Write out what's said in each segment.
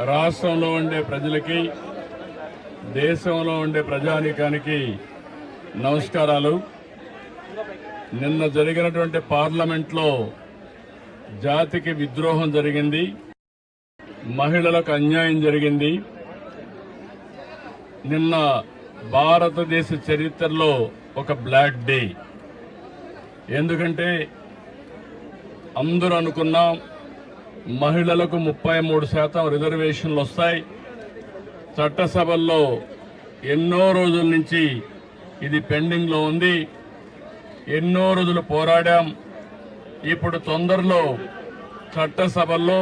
రాష్ట్రంలో ఉండే ప్రజలకి, దేశంలో ఉండే ప్రజానీకానికి నమస్కారాలు. నిన్న జరిగినటువంటి పార్లమెంట్లో జాతికి విద్రోహం జరిగింది, మహిళలకు అన్యాయం జరిగింది. నిన్న భారతదేశ చరిత్రలో ఒక బ్లాక్ డే. ఎందుకంటే అందరూ అనుకున్నాం మహిళలకు 33% రిజర్వేషన్లు వస్తాయి. చట్టసభల్లో ఎన్నో రోజుల నుంచి ఇది పెండింగ్లో ఉంది. ఎన్నో రోజులు పోరాడాం. ఇప్పుడు తొందరలో చట్టసభల్లో,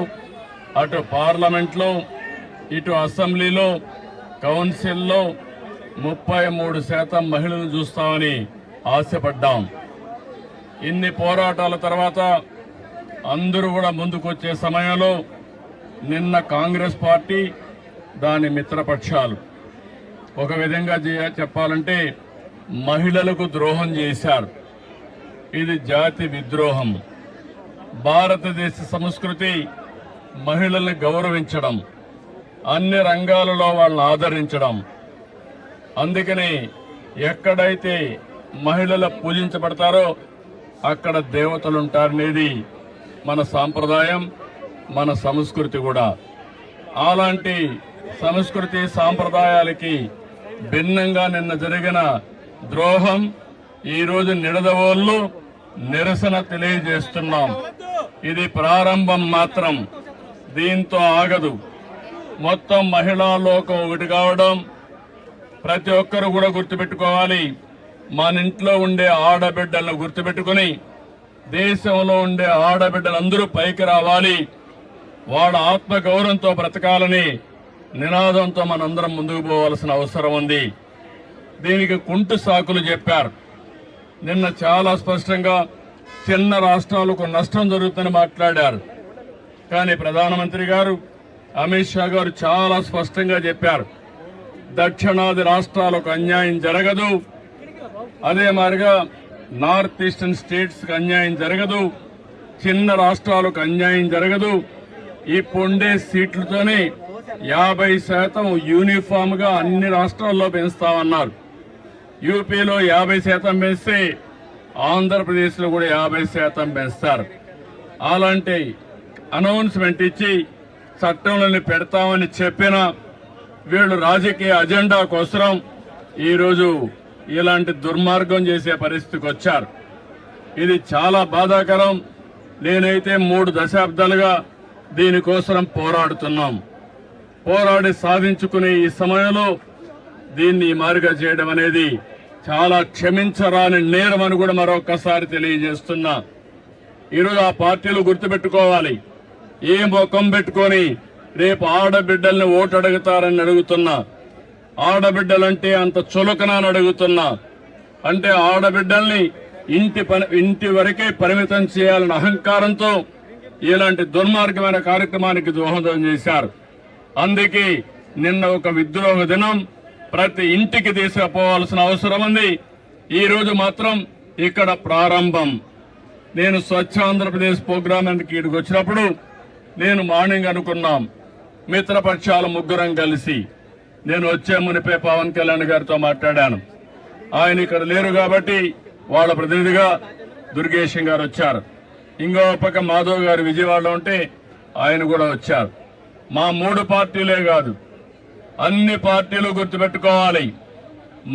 అటు పార్లమెంట్లో, ఇటు అసెంబ్లీలో, కౌన్సిల్లో 33% మహిళలను చూస్తామని ఆశపడ్డాం. ఇన్ని పోరాటాల తర్వాత అందరూ కూడా ముందుకొచ్చే సమయంలో నిన్న కాంగ్రెస్ పార్టీ, దాని మిత్రపక్షాలు ఒక విధంగా చెప్పాలంటే మహిళలకు ద్రోహం చేశారు. ఇది జాతి విద్రోహం. భారతదేశ సంస్కృతి మహిళల్ని గౌరవించడం, అన్ని రంగాలలో వాళ్ళని ఆదరించడం. అందుకని ఎక్కడైతే మహిళలు పూజించబడతారో అక్కడ దేవతలుంటారనేది మన సాంప్రదాయం, మన సంస్కృతి కూడా. అలాంటి సంస్కృతి సాంప్రదాయాలకి భిన్నంగా నిన్న జరిగిన ద్రోహం ఈరోజు నిడదవోల్లో నిరసన తెలియజేస్తున్నాం. ఇది ప్రారంభం మాత్రం, దీంతో ఆగదు. మొత్తం మహిళా లోకం ఒకటి కావడం ప్రతి ఒక్కరు కూడా గుర్తుపెట్టుకోవాలి. మన ఇంట్లో ఉండే ఆడబిడ్డలను గుర్తుపెట్టుకుని దేశంలో ఉండే ఆడబిడ్డలందరూ పైకి రావాలి, వాళ్ళ ఆత్మగౌరవంతో బ్రతకాలని నినాదంతో మనందరం ముందుకు పోవాల్సిన అవసరం ఉంది. దీనికి కుంటు సాకులు చెప్పారు. నిన్న చాలా స్పష్టంగా చిన్న రాష్ట్రాలకు నష్టం జరుగుతుందని మాట్లాడారు. కానీ ప్రధానమంత్రి గారు, అమిత్ షా గారు చాలా స్పష్టంగా చెప్పారు, దక్షిణాది రాష్ట్రాలకు అన్యాయం జరగదు, అదే మాదిరిగా నార్త్ ఈస్టర్న్ స్టేట్స్ కి అన్యాయం జరగదు, చిన్న రాష్ట్రాలకు అన్యాయం జరగదు. ఈ పొండే సీట్లతోనే 50% యూనిఫామ్ గా అన్ని రాష్ట్రాల్లో పెంచుతామన్నారు. యూపీలో 50% పెంచితే ఆంధ్రప్రదేశ్ లో కూడా 50% పెంచుతారు. అలాంటి అనౌన్స్మెంట్ ఇచ్చి చట్టంలోని పెడతామని చెప్పిన వీళ్ళు రాజకీయ అజెండా కోసం ఈరోజు ఇలాంటి దుర్మార్గం చేసే పరిస్థితికి వచ్చారు. ఇది చాలా బాధాకరం. నేనైతే 3 దశాబ్దాలుగా దీనికోసం పోరాడుతున్నాం. పోరాడి సాధించుకునే ఈ సమయంలో దీన్ని మారుగా చేయడం అనేది చాలా క్షమించరాని నేరం అని కూడా మరొకసారి తెలియజేస్తున్నా. ఈరోజు ఆ పార్టీలు గుర్తుపెట్టుకోవాలి. ఏ ముఖం పెట్టుకొని రేపు ఆడబిడ్డల్ని ఓటు అడుగుతారని అడుగుతున్నా. ఆడబిడ్డలంటే అంత చులకనని అడుగుతున్నా. అంటే ఆడబిడ్డల్ని ఇంటి వరకే పరిమితం చేయాలన్న అహంకారంతో ఇలాంటి దుర్మార్గమైన కార్యక్రమానికి దోహదం చేశారు. అందుకే నిన్న ఒక విద్రోహ దినం, ప్రతి ఇంటికి తీసుకుపోవాల్సిన అవసరం ఉంది. ఈ రోజు మాత్రం ఇక్కడ ప్రారంభం. నేను స్వచ్ఛ ఆంధ్రప్రదేశ్ ప్రోగ్రామానికి ఇక్కడికి వచ్చినప్పుడు నేను మార్నింగ్ అనుకున్నాం, మిత్రపక్షాల ముగ్గురం కలిసి నేను వచ్చే మునిపే పవన్ కళ్యాణ్ గారితో మాట్లాడాను. ఆయన ఇక్కడ లేరు కాబట్టి వాళ్ళ ప్రతినిధిగా దుర్గేశం గారు వచ్చారు. ఇంకో పక్క మాధవ్ గారు విజయవాడలో ఉంటే ఆయన కూడా వచ్చారు. మా 3 పార్టీలే కాదు, అన్ని పార్టీలు గుర్తుపెట్టుకోవాలి.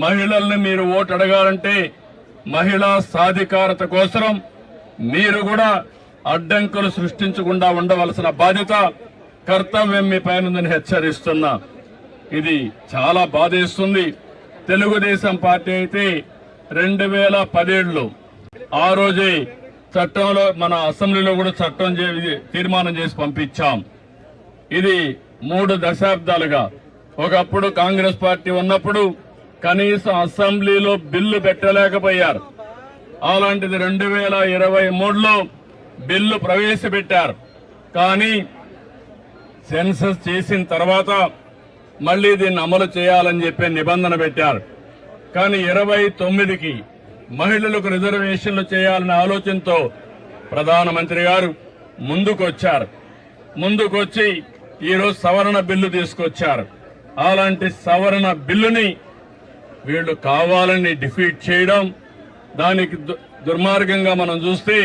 మహిళల్ని మీరు ఓటు అడగాలంటే మహిళా సాధికారత కోసం మీరు కూడా అడ్డంకులు సృష్టించకుండా ఉండవలసిన బాధ్యత, కర్తవ్యం మీ పైన హెచ్చరిస్తున్నా. ఇది చాలా బాధేస్తుంది. తెలుగుదేశం పార్టీ అయితే 2017లో ఆ రోజే చట్టంలో, మన అసెంబ్లీలో కూడా చట్టం తీర్మానం చేసి పంపించాం. ఇది 3 దశాబ్దాలుగా, ఒకప్పుడు కాంగ్రెస్ పార్టీ ఉన్నప్పుడు కనీసం అసెంబ్లీలో బిల్లు పెట్టలేకపోయారు. అలాంటిది 2023లో బిల్లు ప్రవేశపెట్టారు. కానీ సెన్సస్ చేసిన తర్వాత మళ్లీ దీన్ని అమలు చేయాలని చెప్పి నిబంధన పెట్టారు. కానీ 29కి మహిళలకు రిజర్వేషన్లు చేయాలనే ఆలోచనతో ప్రధానమంత్రి గారు ముందుకొచ్చారు. ముందుకొచ్చి ఈరోజు సవరణ బిల్లు తీసుకొచ్చారు. అలాంటి సవరణ బిల్లుని వీళ్ళు కావాలని డిఫీట్ చేయడం, దానికి దుర్మార్గంగా మనం చూస్తే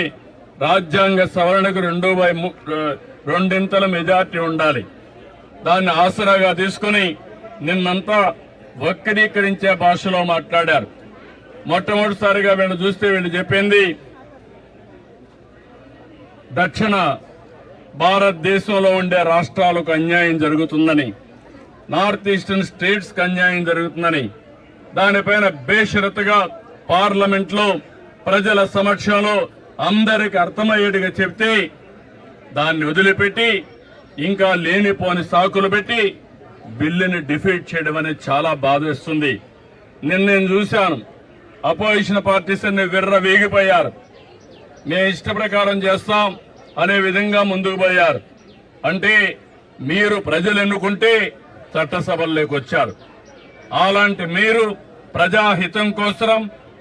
రాజ్యాంగ సవరణకు 2/2 మెజార్టీ ఉండాలి. దాన్ని ఆసరాగా తీసుకుని నిన్నంతా వక్రీకరించే భాషలో మాట్లాడారు. మొట్టమొదటిసారిగా వీళ్ళు చూస్తే వీళ్ళు చెప్పింది దక్షిణ భారతదేశంలో ఉండే రాష్ట్రాలకు అన్యాయం జరుగుతుందని, నార్త్ ఈస్టర్న్ స్టేట్స్ కి అన్యాయం జరుగుతుందని, దానిపైన బేషరతుగా పార్లమెంట్ లో ప్రజల సమక్షంలో అందరికి అర్థమయ్యేట్టుగా చెప్తే దాన్ని వదిలిపెట్టి ఇంకా లేనిపోని సాకులు పెట్టి బిల్లుని డిఫీట్ చేయడం అనేది చాలా బాధేస్తుంది. నేను చూశాను, అపోజిషన్ పార్టీస్ అన్ని విర్రవీగిపోయారు. మేము ఇష్ట ప్రకారం చేస్తాం అనే విధంగా ముందుకు పోయారు. అంటే మీరు ప్రజలు ఎన్నుకుంటే చట్టసభల్లోకి వచ్చారు. అలాంటి మీరు ప్రజాహితం కోసం,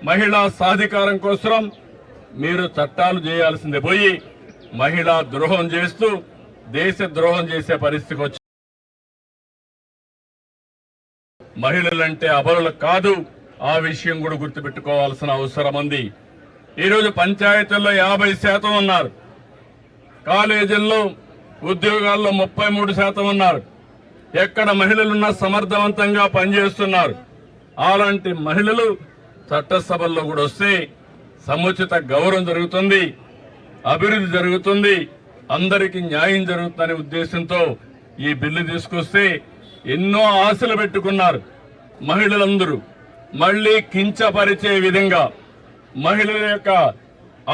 మహిళా సాధికారం కోసం మీరు చట్టాలు చేయాల్సిందే పోయి మహిళా ద్రోహం చేస్తూ దేశ ద్రోహం చేసే పరిస్థితికి వచ్చి, మహిళలంటే అబలులు కాదు, ఆ విషయం కూడా గుర్తుపెట్టుకోవాల్సిన అవసరం ఉంది. ఈరోజు పంచాయతీల్లో 50% ఉన్నారు, కాలేజీల్లో ఉద్యోగాల్లో 33% ఉన్నారు. ఎక్కడ మహిళలున్నా సమర్థవంతంగా పనిచేస్తున్నారు. అలాంటి మహిళలు చట్టసభల్లో కూడా వస్తే సముచిత గౌరవం జరుగుతుంది, అభివృద్ధి జరుగుతుంది, అందరికీ న్యాయం జరుగుతుందనే ఉద్దేశంతో ఈ బిల్లు తీసుకొస్తే ఎన్నో ఆశలు పెట్టుకున్నారు మహిళలందరూ. మళ్లీ కించపరిచే విధంగా, మహిళల యొక్క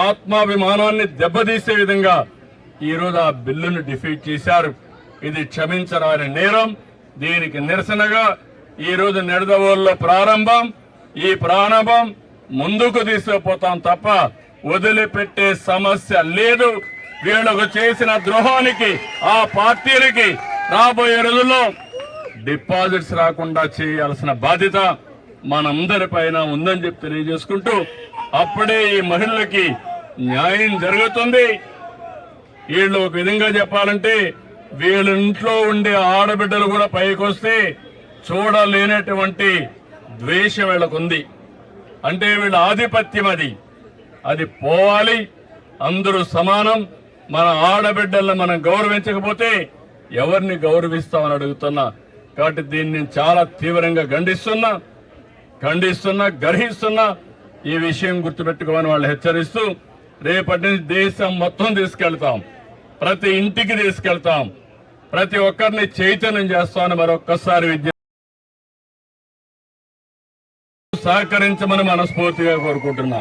ఆత్మాభిమానాన్ని దెబ్బతీసే విధంగా ఈరోజు ఆ బిల్లును డిఫీట్ చేశారు. ఇది క్షమించరాని నేరం. దీనికి నిరసనగా ఈరోజు నిడదవోలులో ప్రారంభం. ఈ ప్రారంభం ముందుకు తీసుకుపోతాం తప్ప వదిలిపెట్టే సమస్య లేదు. వీళ్లకు చేసిన ద్రోహానికి ఆ పార్టీలకి రాబోయే రోజుల్లో డిపాజిట్స్ రాకుండా చేయాల్సిన బాధ్యత మనందరిపైన ఉందని చెప్పి తెలియజేసుకుంటూ, అప్పుడే ఈ మహిళలకి న్యాయం జరుగుతుంది. వీళ్ళు ఒక విధంగా చెప్పాలంటే వీళ్ళ ఇంట్లో ఉండే ఆడబిడ్డలు కూడా పైకొస్తే చూడలేనటువంటి ద్వేషం వీళ్ళకుంది. అంటే వీళ్ళ ఆధిపత్యం అది పోవాలి. అందరూ సమానం. మన ఆడబిడ్డలను మనం గౌరవించకపోతే ఎవరిని గౌరవిస్తామని అడుగుతున్నా. కాబట్టి దీన్ని నేను చాలా తీవ్రంగా ఖండిస్తున్నా, గర్హిస్తున్నా. ఈ విషయం గుర్తుపెట్టుకోమని వాళ్ళు హెచ్చరిస్తూ, రేపటి నుంచి దేశం మొత్తం తీసుకెళ్తాం, ప్రతి ఇంటికి తీసుకెళ్తాం, ప్రతి ఒక్కరిని చైతన్యం చేస్తామని మరొక్కసారి సహకరించమని మనస్ఫూర్తిగా కోరుకుంటున్నా.